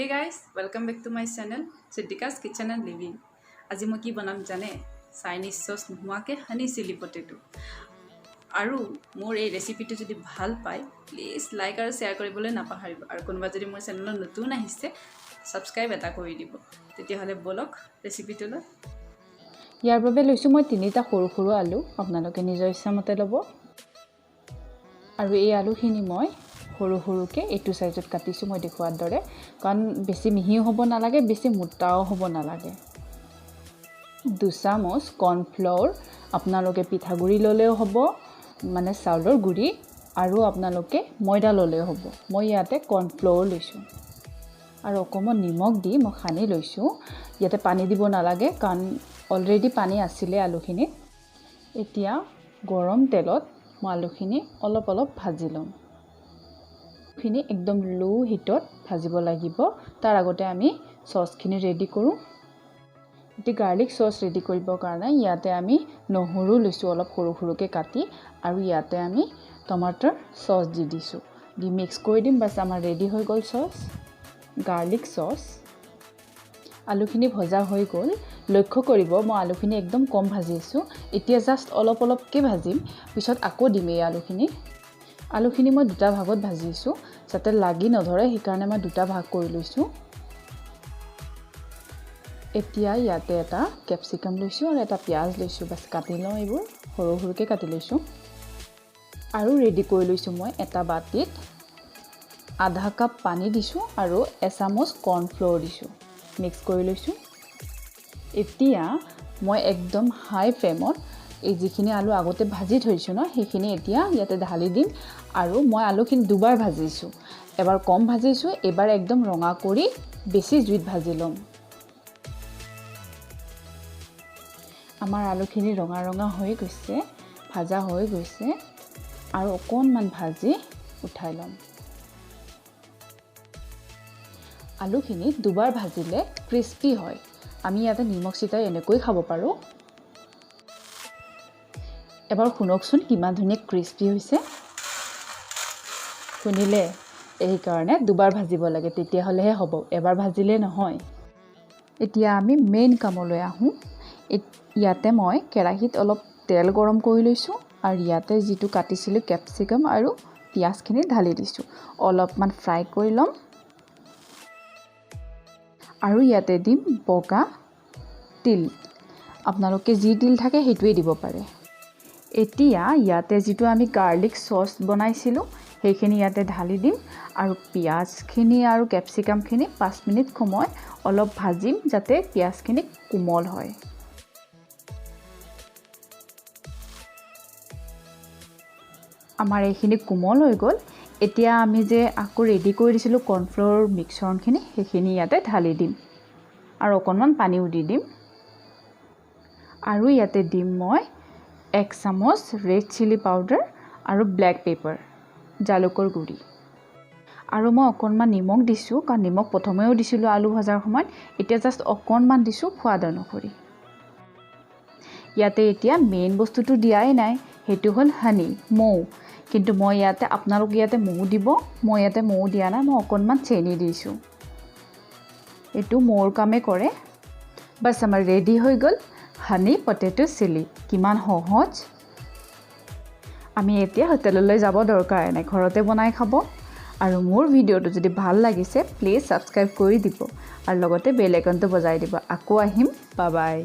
Hey guys, welcome back to my channel Siddika's Kitchen and Living. আজি মই কি বনাম জানে চাইনিজ সস নোহোৱাকে হানি চিলি পটেটো আৰু মোৰ এই ৰেচিপিটো যদি ভাল পায় প্লিজ লাইক আৰু শেয়াৰ কৰিবলৈ নাপাহৰিব আৰু কোনোবা যদি মোৰ চেনেলত নতুন আহিছে সাবস্ক্ৰাইব এটা কৰি দিব তেতিয়া হলে বলক ৰেচিপিটো ইয়াৰ বাবে লৈছো মই তিনিটা সৰু সৰু আলু আপোনালোকে নিজৰ ইচ্ছামতে ল'ব আৰু এই আলুখিনি মই সৰু সৰুকে এটু সাইজত কাটিছো মই দেখুৱাৰ দৰে কাৰণ বেছি মিহিও হ'ব নালাগে বেছি মোটাও হ'ব নালাগে 2 চামুচ কৰ্ন ফ্লোৰ আপোনালোকে পিঠাগুৰি ললেও হ'ব মানে চাউলৰ গুৰি আৰু আপোনালোকে ময়দা ললেও হ'ব মই ইয়াতে কৰ্ন ফ্লোৰ লৈছো আৰু অকমান নিমখ দি মই খানি লৈছো ইয়াতে পানী দিব নালাগে কাৰণ অলৰেডি পানী আছিল আলুখিনি এতিয়া গৰম তেলত মই আলুখিনি অলপ অলপ ভাজি লম খিনি একদম লো হিটত ভাজিব লাগিব তাৰ আগতে আমি সসখিনি ৰেডি কৰো এটি গাৰ্লিক সস ৰেডি কৰিবৰ কাৰণে ইয়াতে আমি নহৰু লৈছো অলপ সৰু সৰুকে কাটি আৰু ইয়াতে আমি টমেটৰ সস দি দিছো দি মিক্স কৰি দিম বাস আমাৰ ৰেডি হৈ গল সস গাৰ্লিক সস আলুখিনি ভজা হৈ গল লক্ষ্য কৰিব মই আলুখিনি একদম কম ভাজিছো এতিয়া জাস্ট অলপ অলপকে ভাজিম পিছত আকৌ দিম এই আলুখিনি মই দুটা ভাগত ভাজিছো যাতে লাগি নধৰে হিকাৰণে মই দুটা ভাগ কৰি লৈছো এতিয়া ইয়াতে এটা ক্যাপসিকাম লৈছো আৰু এটা পিয়াজ লৈছো বাস কাটি লওঁ এইবোৰ সৰু সৰুকে কাটি লৈছো আৰু ৰেডি কৰি লৈছো মই এটা বাটিত আধা কাপ পানী দিছো আৰু এচামুচ কৰ্ন ফ্লোৰ দিছো মিক্স কৰি লৈছো এতিয়া মই একদম হাই ফ্লেমত এই যিখিনি আলু আগতে ভাজি থৈছো ন সেইখিনি এতিয়া ইয়াতে ঢালি দিম আৰু মই আলুখিনি দুবাৰ ভাজিছো এবাৰ কম ভাজিছো এবাৰ একদম ৰঙা কৰি বেছি জুইত ভাজি লম আমাৰ আলুখিনি ৰঙা ৰঙা হৈ গৈছে ভাজা হৈ গৈছে আৰু অকনমান ভাজি উঠাই লম আলুখিনি দুবাৰ ভাজিলে ক্ৰিস্পি হয় আমি ইয়াতে নিমখ চিটাই এনেকৈ খাব পাৰো এবাৰ শুনকচোন কিমান ধুনীয়া ক্ৰিস্পি হৈছে শুনিলে এই কাৰণে দুবাৰ ভাজিব লাগে তেতিয়া হলেহে হ'ব এবাৰ ভাজিলে নহয় এতিয়া আমি মেইন কামলৈ আহো ইয়াতে মই কেৰাহীত অলপ তেল গৰম কৰি লৈছো আৰু ইয়াতে যিটো কাটিছিলো ক্যাপসিকাম আৰু পিয়াজখিনি ঢালি দিছো অলপমান ফ্ৰাই কৰি লম আৰু ইয়াতে দিম বগা তিল আপোনালোকে যি তিল থাকে হেতুৱে দিব পাৰে এতিয়া ইয়াতে যিটো আমি গাৰ্লিক সস বনাইছিলো সেইখিনি ইয়াতে ঢালি দিম আৰু পিয়াজখিনি আৰু ক্যাপসিকামখিনি 5 মিনিট সময় অলপ ভাজিম যাতে পিয়াজখিনি কোমল হয় আমাৰ এইখিনি কোমল হৈ গল এতিয়া আমি যে আকৌ ৰেডি কৰি দিছিলো কৰ্ন ফ্লোৰ মিক্সৰণখিনি সেইখিনি ইয়াতে ঢালি দিম আৰু অকনমান পানীও দি দিম আৰু ইয়াতে দিম মই 1 চামুচ ৰেড চিলি পাউডাৰ আৰু ব্ল্যাক পেপাৰ জালুকৰ গুৰি আৰু মই অকনমান নিমখ দিছো কাৰণ নিমখ প্ৰথমেও দিছিলো আলু ভাজাৰ সময়ত এতিয়া জাস্ট অকনমান দিছো সোৱাদ অনুসৰি ইয়াতে এতিয়া মেইন বস্তুটো দিয়াই নাই হেতু হল হানি মৌ কিন্তু মই ইয়াতে আপোনালোক ইয়াতে মৌ দিব মই ইয়াতে মৌ দিয়া নাই মই অকনমান চেনি দিছো এটো মোৰ কামে কৰে বাস আমাৰ ৰেডি হৈ গল হানি পটেটো চিলি কিমান সহজ আমি এতিয়া হোটেললৈ যাব দৰকাৰ নাই ঘৰতে বনাই খাব আৰু মোৰ ভিডিওটো যদি ভাল লাগিছে প্লিজ সাবস্ক্ৰাইব কৰি দিব আৰু লগতে বেল আইকনটো বজাই দিব আকৌ আহিম বাই বাই